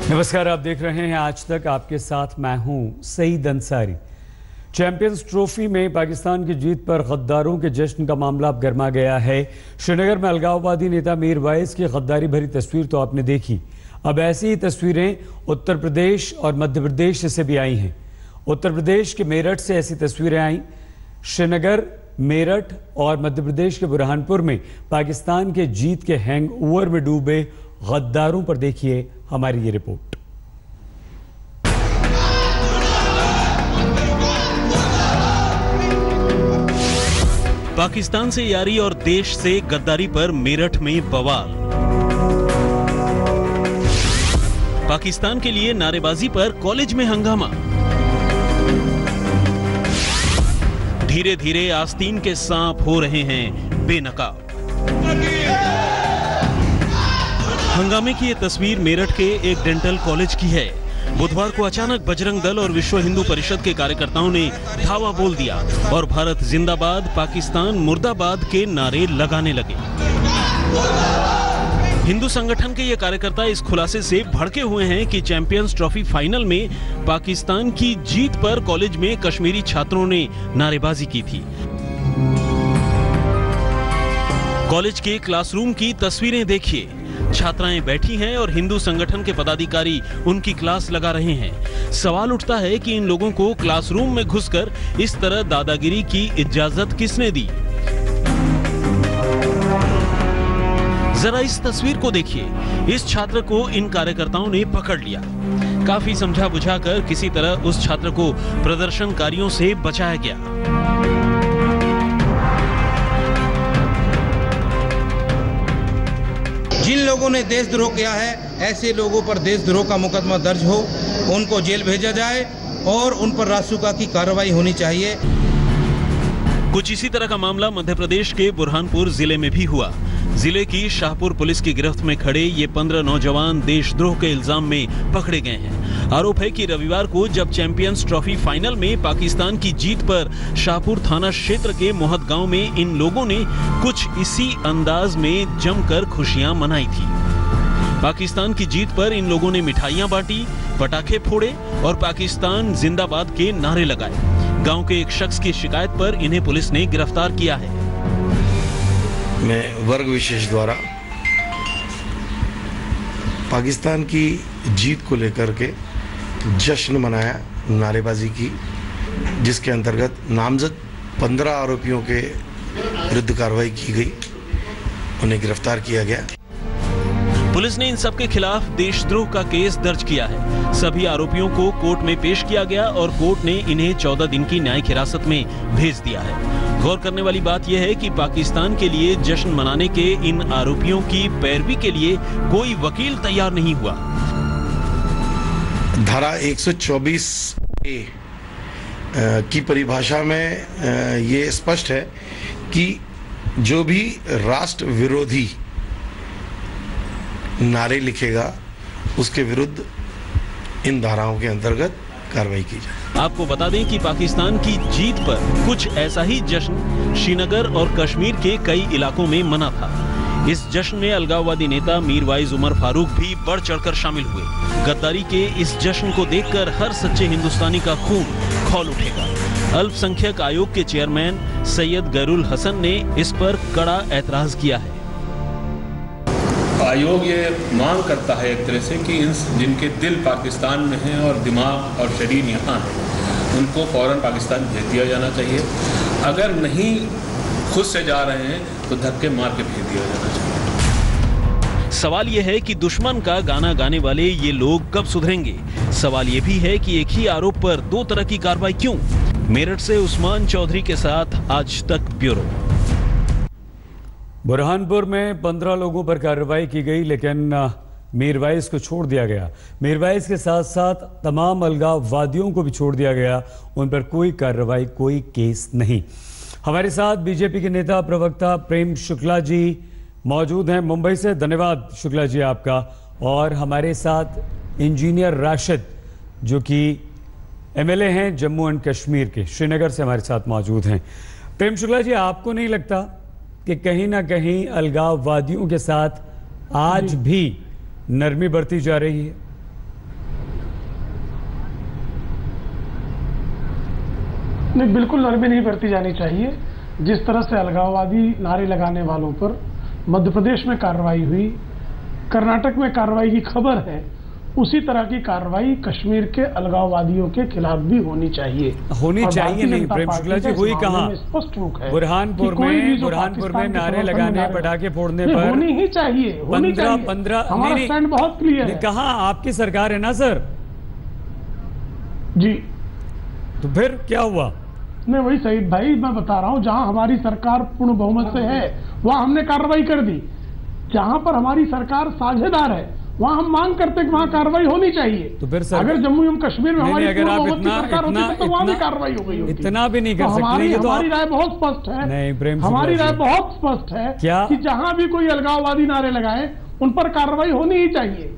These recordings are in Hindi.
नमस्कार, आप देख रहे हैं आज तक। आपके साथ मैं हूं सईद अंसारी। चैंपियंस ट्रॉफी में पाकिस्तान की जीत पर गद्दारों के जश्न का मामला अब गर्मा गया है। श्रीनगर में अलगाववादी नेता मीर वाइस की गद्दारी भरी तस्वीर तो आपने देखी। अब ऐसी ही तस्वीरें उत्तर प्रदेश और मध्य प्रदेश से भी आई हैं। उत्तर प्रदेश के मेरठ से ऐसी तस्वीरें आई। श्रीनगर, मेरठ और मध्य प्रदेश के बुरहानपुर में पाकिस्तान के जीत के हैंगओवर में डूबे गद्दारों पर देखिए हमारी ये रिपोर्ट। पाकिस्तान से यारी और देश से गद्दारी पर मेरठ में बवाल। पाकिस्तान के लिए नारेबाजी पर कॉलेज में हंगामा। धीरे धीरे आस्तीन के सांप हो रहे हैं बेनकाब। हंगामे की ये तस्वीर मेरठ के एक डेंटल कॉलेज की है। बुधवार को अचानक बजरंग दल और विश्व हिंदू परिषद के कार्यकर्ताओं ने धावा बोल दिया और भारत जिंदाबाद, पाकिस्तान मुर्दाबाद के नारे लगाने लगे। हिंदू संगठन के ये कार्यकर्ता इस खुलासे से भड़के हुए हैं कि चैंपियंस ट्रॉफी फाइनल में पाकिस्तान की जीत पर कॉलेज में कश्मीरी छात्रों ने नारेबाजी की थी। कॉलेज के क्लासरूम की तस्वीरें देखिए। छात्राएं बैठी हैं और हिंदू संगठन के पदाधिकारी उनकी क्लास लगा रहे हैं। सवाल उठता है कि इन लोगों को क्लासरूम में घुसकर इस तरह दादागिरी की इजाजत किसने दी? जरा इस तस्वीर को देखिए। इस छात्र को इन कार्यकर्ताओं ने पकड़ लिया। काफी समझा बुझाकर किसी तरह उस छात्र को प्रदर्शनकारियों से बचाया गया। जिन लोगों ने देशद्रोह किया है, ऐसे लोगों पर देशद्रोह का मुकदमा दर्ज हो, उनको जेल भेजा जाए और उन पर रासुका की कार्रवाई होनी चाहिए। कुछ इसी तरह का मामला मध्य प्रदेश के बुरहानपुर जिले में भी हुआ। जिले की शाहपुर पुलिस की गिरफ्त में खड़े ये 15 नौजवान देशद्रोह के इल्जाम में पकड़े गए हैं। आरोप है कि रविवार को जब चैंपियंस ट्रॉफी फाइनल में पाकिस्तान की जीत पर शाहपुर थाना क्षेत्र के मोहत गांव में इन लोगों ने कुछ इसी अंदाज में जमकर खुशियां मनाई थी। पाकिस्तान की जीत पर इन लोगों ने मिठाइयां बांटी, पटाखे फोड़े और पाकिस्तान जिंदाबाद के नारे लगाए। गांव के एक शख्स की शिकायत पर इन्हें पुलिस ने गिरफ्तार किया है। मैं वर्ग विशेष द्वारा पाकिस्तान की जीत को लेकर के जश्न मनाया, नारेबाजी की, जिसके अंतर्गत नामजद 15 आरोपियों के विरुद्ध कार्रवाई की गई, उन्हें गिरफ्तार किया गया। पुलिस ने इन सबके खिलाफ देशद्रोह का केस दर्ज किया है। सभी आरोपियों को कोर्ट में पेश किया गया और कोर्ट ने इन्हें 14 दिन की न्यायिक हिरासत में भेज दिया है। गौर करने वाली बात यह है कि पाकिस्तान के लिए जश्न मनाने के इन आरोपियों की पैरवी के लिए कोई वकील तैयार नहीं हुआ। धारा 124 की परिभाषा में ये स्पष्ट है कि जो भी राष्ट्र विरोधी नारे लिखेगा उसके विरुद्ध इन धाराओं के अंतर्गत कार्रवाई की जाए। आपको बता दें कि पाकिस्तान की जीत पर कुछ ऐसा ही जश्न श्रीनगर और कश्मीर के कई इलाकों में मना था। इस जश्न में अलगाववादी नेता मीर वाइज उमर फारूक भी बढ़ चढ़कर शामिल हुए। गद्दारी के इस जश्न को देखकर हर सच्चे हिंदुस्तानी का खून खौल उठेगा। अल्पसंख्यक आयोग के चेयरमैन सैयद गैरुल हसन ने इस पर कड़ा ऐतराज किया है। आयोग ये मांग करता है एक तरह से कि जिनके दिल पाकिस्तान में हैं और दिमाग और शरीर यहाँ है, उनको फ़ौरन पाकिस्तान भेज दिया जाना चाहिए। अगर नहीं खुद से जा रहे हैं तो धक्के मार के भेज दिया जाना चाहिए। सवाल यह है कि दुश्मन का गाना गाने वाले ये लोग कब सुधरेंगे? सवाल यह भी है कि एक ही आरोप पर दो तरह की कार्रवाई क्यों? मेरठ से उस्मान चौधरी के साथ आज तक ब्यूरो। बुरहानपुर में 15 लोगों पर कार्रवाई की गई, लेकिन मीर वाइस को छोड़ दिया गया। मीर वाइस के साथ साथ तमाम अलगाववादियों को भी छोड़ दिया गया। उन पर कोई कार्रवाई, कोई केस नहीं। हमारे साथ बीजेपी के नेता प्रवक्ता प्रेम शुक्ला जी मौजूद हैं मुंबई से। धन्यवाद शुक्ला जी आपका। और हमारे साथ इंजीनियर राशिद जो कि एमएलए हैं जम्मू एंड कश्मीर के, श्रीनगर से हमारे साथ मौजूद हैं। प्रेम शुक्ला जी, आपको नहीं लगता कि कहीं ना कहीं अलगाववादियों के साथ आज भी नरमी बरती जा रही है? नहीं, बिल्कुल नरमी नहीं बरती जानी चाहिए। जिस तरह से अलगाववादी नारे लगाने वालों पर मध्य प्रदेश में कार्रवाई हुई, कर्नाटक में कार्रवाई की खबर है, उसी तरह की कार्रवाई कश्मीर के अलगाववादियों के खिलाफ भी होनी चाहिए। नहीं प्रेम शुक्ला जी, हुई कहाँ? स्पष्ट रुख है बुरहानपुर में नारे लगाने, पटाखे फोड़ने पर होनी ही चाहिए। 15 हमारा स्टैंड बहुत क्लियर है। कहाँ आपकी सरकार है ना सर जी, तो फिर क्या हुआ? नहीं, वही सईद भाई मैं बता रहा हूँ, जहां हमारी सरकार पूर्ण बहुमत से है वहां हमने कार्रवाई कर दी। जहां पर हमारी सरकार साझेदार है वहां हम मांग करते कि वहां कार्रवाई होनी चाहिए। तो फिर अगर जम्मू एवं कश्मीर में हमारी अगर आप सरकार होती तो वहां भी कार्रवाई हो गई होती। इतना भी नहीं कर सकते। हमारी राय बहुत स्पष्ट है। नहीं प्रेम, हमारी राय बहुत स्पष्ट है क्या कि जहां भी कोई अलगाववादी नारे लगाए उन पर कार्रवाई होनी ही चाहिए।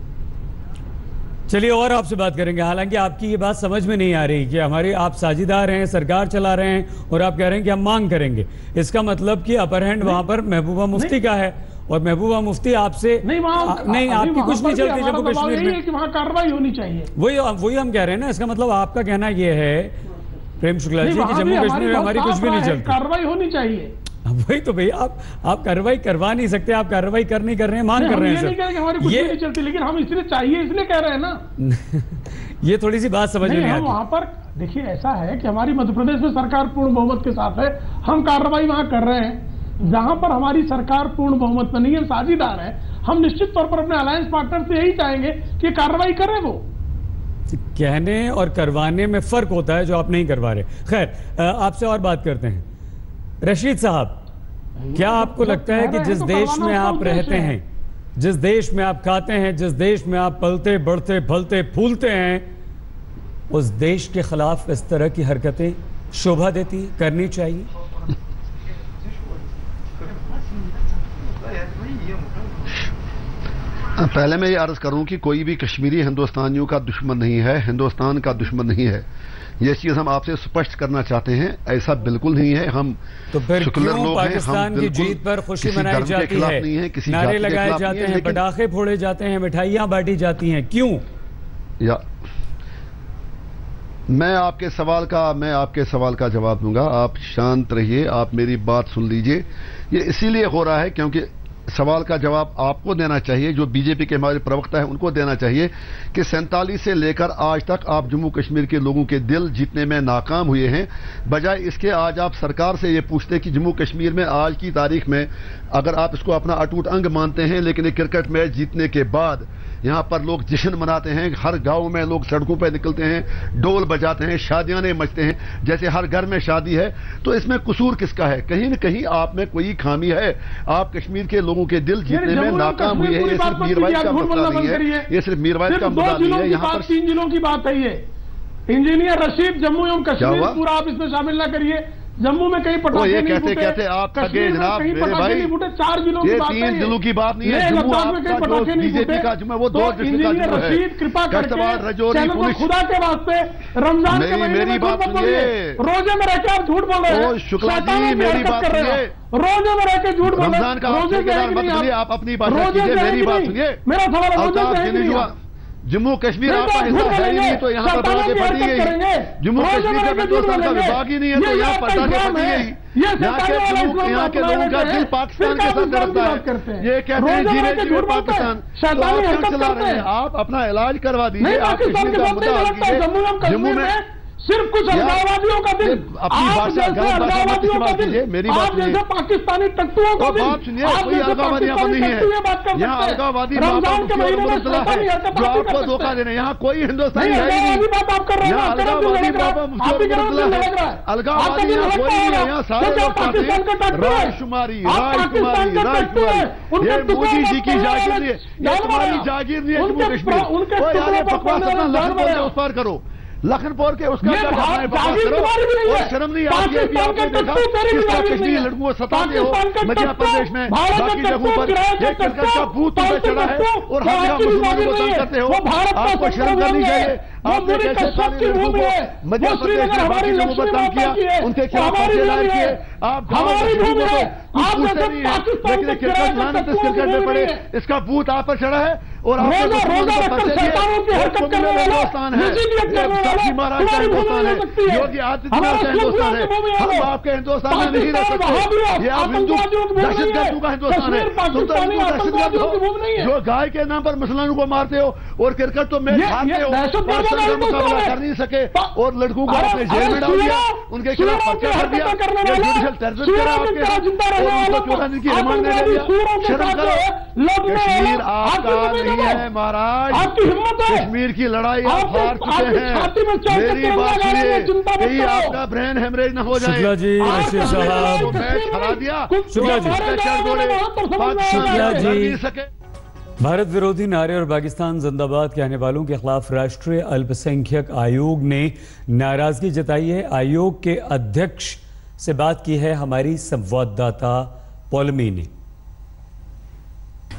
चलिए और आपसे बात करेंगे। हालांकि आपकी ये बात समझ में नहीं आ रही कि हमारे आप साझेदार हैं, सरकार चला रहे हैं और आप कह रहे हैं कि हम मांग करेंगे। इसका मतलब कि अपर हैंड वहां पर महबूबा मुफ्ती का है और महबूबा मुफ्ती आपसे नहीं आपकी कुछ नहीं चलती जम्मू कश्मीर में कि वहां कार्रवाई होनी चाहिए। वही हम कह रहे हैं ना। इसका मतलब आपका कहना ये है प्रेम शुक्ला जी कि जम्मू कश्मीर में हमारी कुछ भी नहीं चलती, कार्रवाई होनी चाहिए। वही तो भैया, आप कार्रवाई करवा नहीं सकते, आप कार्रवाई कर रहे हैं, मांग कर रहे हैं सर। हमारी कुछ भी नहीं चलती, लेकिन हम इसलिए चाहिए इसलिए कह रहे हैं ना। ये थोड़ी सी बात समझ में नहीं आती। वहां पर देखिए ऐसा है कि हमारी मध्य प्रदेश में सरकार पूर्ण बहुमत के साथ है, हम कार्रवाई वहां कर रहे हैं। जहां पर हमारी सरकार पूर्ण बहुमत में नहीं है, साझेदार है, हम निश्चित तौर पर अपने अलायंस पार्टनर से यही चाहेंगे कि कार्रवाई करें। वो कहने और करवाने में फर्क होता है जो आप नहीं करवा रहे। खैर आपसे और बात करते हैं। रशीद साहब, क्या आपको लगता है कि जिस देश में आप रहते हैं, जिस देश में आप खाते हैं, जिस देश में आप पलते बढ़ते फलते फूलते हैं, उस देश के खिलाफ इस तरह की हरकतें शोभा देती, करनी चाहिए? पहले मैं ये अर्ज करूं कि कोई भी कश्मीरी हिंदुस्तानियों का दुश्मन नहीं है, हिंदुस्तान का दुश्मन नहीं है। ये चीज हम आपसे स्पष्ट करना चाहते हैं। ऐसा बिल्कुल नहीं है। हम तो फिर क्यों पाकिस्तान की जीत पर खुशी मनाई जाती है, नारे लगाए जाते हैं, पटाखे फोड़े जाते हैं, मिठाइयां बांटी जाती हैं, क्यों? या मैं आपके सवाल का जवाब दूंगा। आप शांत रहिए, आप मेरी बात सुन लीजिए। ये इसीलिए हो रहा है क्योंकि सवाल का जवाब आपको देना चाहिए, जो बीजेपी के हमारे प्रवक्ता है उनको देना चाहिए कि 47 से लेकर आज तक आप जम्मू कश्मीर के लोगों के दिल जीतने में नाकाम हुए हैं। बजाय इसके आज आप सरकार से ये पूछते कि जम्मू कश्मीर में आज की तारीख में, अगर आप इसको अपना अटूट अंग मानते हैं, लेकिन एक क्रिकेट मैच जीतने के बाद यहाँ पर लोग जश्न मनाते हैं, हर गांव में लोग सड़कों पर निकलते हैं, डोल बजाते हैं, शादियां मचते हैं, जैसे हर घर में शादी है। तो इसमें कसूर किसका है? कहीं न कहीं आप में कोई खामी है। आप कश्मीर के लोगों के दिल जीतने में नाकाम हुए हैं। ये सिर्फ मीरवाइज का मसला नहीं है, ये सिर्फ मीरवाइज का मुद्दा नहीं है। यहाँ पर 3 जिलों की बात है। ये इंजीनियर रशीद, जम्मू एवं कश्मीर पूरा आप इसमें शामिल ना करिए। जम्मू में कहीं पटाखे नहीं फूटे, कहते आप ठगे जनाब मेरे भाई। 4 जिलों की बात है। 3 जिलों की बात नहीं है। जम्मू आपका जो बीजेपी का जुम्मा, वो 2 डिस्ट्रिक्ट का जुम्मा है। कृपा करके रजौरी पुलिस, खुदा के वास्ते रमजान के महीने में बात सुनिए, रोजे में रहकर आप झूठ बोल रहे हैं। शुक्ला जी मेरी बात सुनिए, रोजे में रहकर झूठ बोल रहे हैं। रमजान का मत सुनिए, आप अपनी बात कीजिए, मेरी बात सुनिए। मेरा सवाल जम्मू कश्मीर आपका हिस्सा है ही नहीं, तो यहाँ पर पटाखे फटी गई। जम्मू कश्मीर का हिंदुस्तान का विभाग ही नहीं है, तो यहाँ पटाखे फटी गई। यहाँ के लोगों का दिल पाकिस्तान के साथ धड़कता है। ये कहते हैं जीने जीने पाकिस्तान, तो आप क्यों चला रहे हैं? आप अपना इलाज करवा दीजिए, आप कश्मीर का मुद्दा हल कीजिए। जम्मू में सिर्फ कुछ अलगाववादियों का दिल, अपनी भाषा गलत भाषा मत इस्तेमाल कीजिए। मेरी बात सुनिए, पाकिस्तानी तत्वों को बात सुनिए, कोई अलगाववादी यहाँ पर नहीं है। यहाँ अलगाववादी जो आपको धोखा दे रहे हैं, यहाँ कोई हिंदुस्तानी है ही नहीं। यहाँ अलगाववादी अलगाववादी यहाँ कोई नहीं है। यहाँ सारे लोग चाहते हैं राजकुमारी, राजकुमारी, राजकुमारी। ये मोदी जी की जागीर नहीं है, ये तुम्हारी जागीर नहीं है। जम्मू कश्मीर बकवास अपना लखनपुर के उस पार करो, लखनपुर के उसका क्या करना है, बकवास करो। और शर्म नहीं आती है कि आपने देखा किस तरह कश्मीरी लड़कों को सताते हो मध्य प्रदेश में, बाकी जगहों पर ये क्रिकेट का भूत पे चढ़ा है और हम यहाँ मुसलमानों को तंग करते हो। आपको शर्म करनी चाहिए। आपने कैसे कानूनी लड़कों को मध्य प्रदेश में बाकी लोगों पर तंग किया, उनके खिलाफ पर्चे दायर किए। आप क्रिकेट लाने तो क्रिकेट में पड़े, इसका भूत आप पर चढ़ा है और आपने हिंदुस्तान है, महाराज का हिंदुस्तान है, योगी आदित्यनाथ का हिंदुस्तान है। हम आपके हिंदुस्तान में नहीं रह सकते। ये आप हिंदू दहशतगर्दों का हिंदुस्तान है। तुम तो हिंदू दहशतगर्द हो जो गाय के नाम पर मुसलमानों को मारते हो और क्रिकेट तो मैच हारते हो, पाकिस्तान का मुकाबला कर नहीं सके और लड़कों को आपने जेल में डाल दिया, उनके खिलाफ पर्चा कर दिया, जुडिशल टेररिज्म करा आपके साथ और उनको 14 दिन की रिमांड में ले लिया। शर्म करो। कश्मीर आपका नहीं है महाराज, कश्मीर की लड़ाई आप हार चुके हैं। मेरी बात सुनिए, कहीं आपका ब्रेन हेमरेज न हो जाए। शुक्ला जी, रशीद साहब, मैच हरा दिया, शुक्ला जी, शुक्ला जी। भारत विरोधी नारे और पाकिस्तान जिंदाबाद कहने वालों के खिलाफ राष्ट्रीय अल्पसंख्यक आयोग ने नाराजगी जताई है। आयोग के अध्यक्ष से बात की है हमारी संवाददाता पौलमी ने।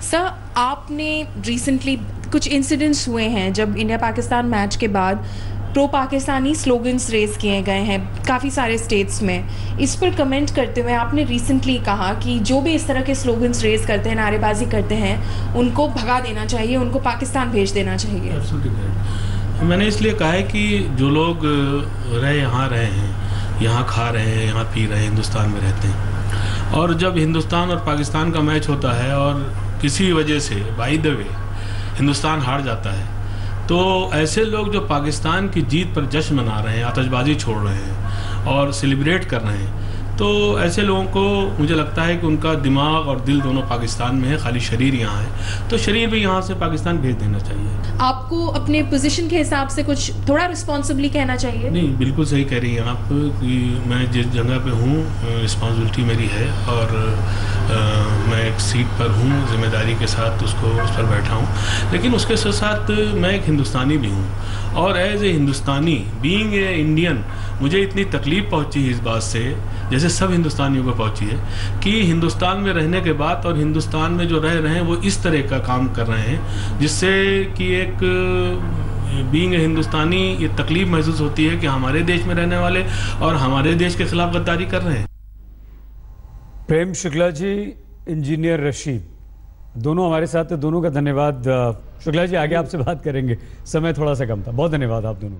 सर, आपने रिसेंटली कुछ इंसिडेंट्स हुए हैं जब इंडिया पाकिस्तान मैच के बाद प्रो पाकिस्तानी स्लोगन्स रेज किए गए हैं काफ़ी सारे स्टेट्स में। इस पर कमेंट करते हुए आपने रिसेंटली कहा कि जो भी इस तरह के स्लोगन्स रेज करते हैं, नारेबाजी करते हैं, उनको भगा देना चाहिए, उनको पाकिस्तान भेज देना चाहिए। मैंने इसलिए कहा है कि जो लोग यहाँ रहे हैं, यहाँ खा रहे हैं, यहाँ पी रहे हैं, हिंदुस्तान में रहते हैं, और जब हिंदुस्तान और पाकिस्तान का मैच होता है और किसी वजह से बाय द वे हिंदुस्तान हार जाता है, तो ऐसे लोग जो पाकिस्तान की जीत पर जश्न मना रहे हैं, आतिशबाजी छोड़ रहे हैं और सेलिब्रेट कर रहे हैं, तो ऐसे लोगों को मुझे लगता है कि उनका दिमाग और दिल दोनों पाकिस्तान में है, खाली शरीर यहाँ है, तो शरीर भी यहाँ से पाकिस्तान भेज देना चाहिए। आपको अपने पोजीशन के हिसाब से कुछ थोड़ा रिस्पॉन्सिबली कहना चाहिए। नहीं, बिल्कुल सही कह रही हैं आप कि मैं जिस जगह पे हूँ रिस्पॉन्सिबिलिटी मेरी है और मैं एक सीट पर हूँ, जिम्मेदारी के साथ उस पर बैठा हूँ, लेकिन उसके साथ साथ मैं एक हिंदुस्तानी भी हूँ और as a Hindustani being a Indian मुझे इतनी तकलीफ़ पहुँची इस बात से, जैसे सब हिंदुस्तानियों को पहुँची है, कि हिंदुस्तान में रहने के बाद और हिंदुस्तान में जो रह रहे हैं वो इस तरह का काम कर रहे हैं जिससे कि एक बीइंग ए हिंदुस्तानी ये तकलीफ महसूस होती है कि हमारे देश में रहने वाले और हमारे देश के खिलाफ गद्दारी कर रहे हैं। प्रेम शुक्ला जी, इंजीनियर रशीद, दोनों हमारे साथ थे, दोनों का धन्यवाद। शुक्ला जी, आगे आपसे बात करेंगे, समय थोड़ा सा कम था, बहुत धन्यवाद आप दोनों।